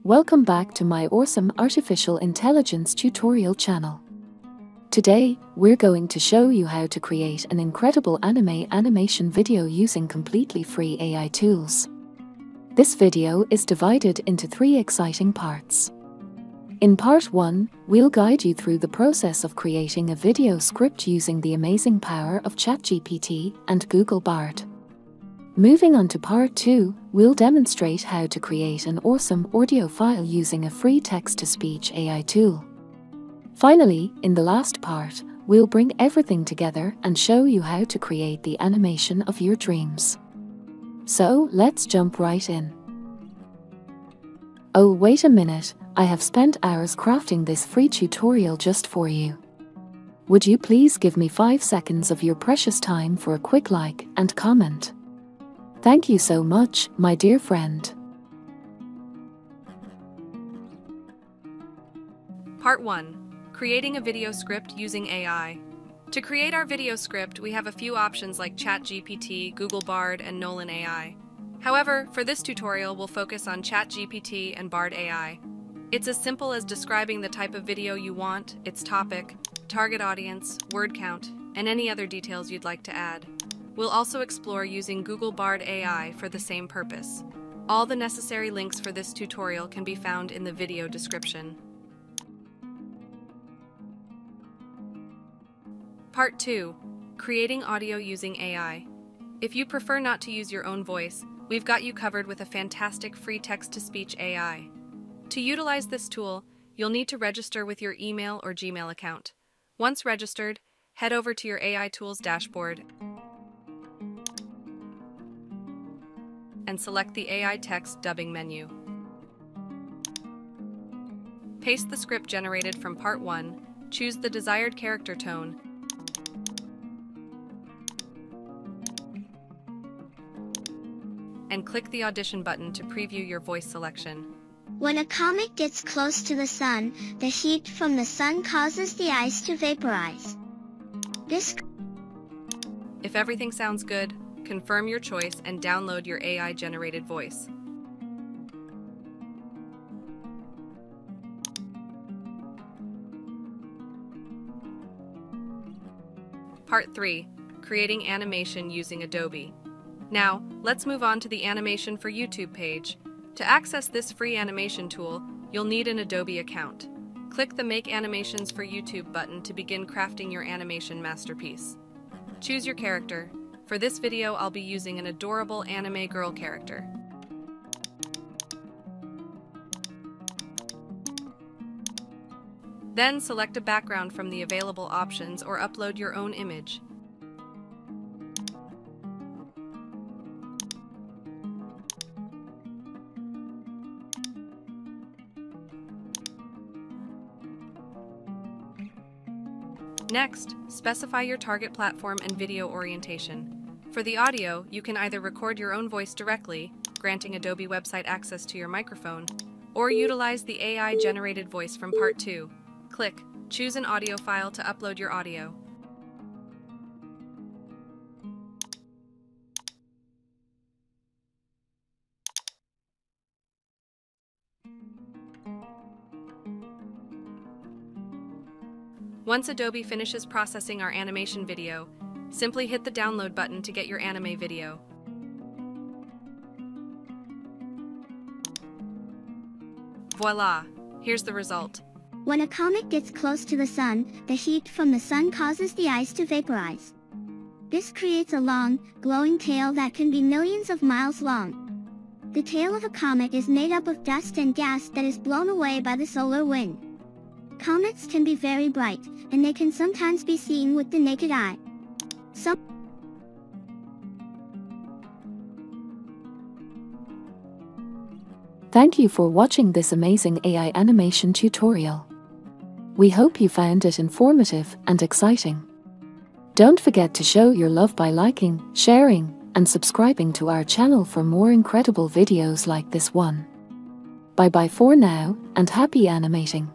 Welcome back to my awesome artificial intelligence tutorial channel. Today, we're going to show you how to create an incredible animation video using completely free AI tools. This video is divided into 3 exciting parts. In part 1, we'll guide you through the process of creating a video script using the amazing power of ChatGPT and Google Bard. Moving on to part 2, we'll demonstrate how to create an awesome audio file using a free text-to-speech AI tool. Finally, in the last part, we'll bring everything together and show you how to create the animation of your dreams. So, let's jump right in. Oh, wait a minute, I have spent hours crafting this free tutorial just for you. Would you please give me 5 seconds of your precious time for a quick like and comment? Thank you so much, my dear friend. Part 1. Creating a video script using AI. To create our video script, we have a few options like ChatGPT, Google Bard, and Nolan AI. However, for this tutorial, we'll focus on ChatGPT and Bard AI. It's as simple as describing the type of video you want, its topic, target audience, word count, and any other details you'd like to add. We'll also explore using Google Bard AI for the same purpose. All the necessary links for this tutorial can be found in the video description. Part 2. Creating audio using AI. If you prefer not to use your own voice, we've got you covered with a fantastic free text-to-speech AI. To utilize this tool, you'll need to register with your email or Gmail account. Once registered, head over to your AI tools dashboard and select the AI text dubbing menu. Paste the script generated from Part 1, choose the desired character tone, and click the audition button to preview your voice selection. When a comet gets close to the sun, the heat from the sun causes the ice to vaporize. If everything sounds good, confirm your choice and download your AI-generated voice. Part 3. Creating animation using Adobe. Now, let's move on to the animation for YouTube page. To access this free animation tool, you'll need an Adobe account. Click the Make Animations for YouTube button to begin crafting your animation masterpiece. Choose your character. For this video, I'll be using an adorable anime girl character. Then select a background from the available options or upload your own image. Next, specify your target platform and video orientation. For the audio, you can either record your own voice directly, granting Adobe website access to your microphone, or utilize the AI-generated voice from Part 2. Click Choose an audio file to upload your audio. Once Adobe finishes processing our animation video, simply hit the download button to get your anime video. Voila! Here's the result. When a comet gets close to the sun, the heat from the sun causes the ice to vaporize. This creates a long, glowing tail that can be millions of miles long. The tail of a comet is made up of dust and gas that is blown away by the solar wind. Comets can be very bright, and they can sometimes be seen with the naked eye. Thank you for watching this amazing AI animation tutorial. We hope you found it informative and exciting. Don't forget to show your love by liking, sharing, and subscribing to our channel for more incredible videos like this one. Bye bye for now, and happy animating!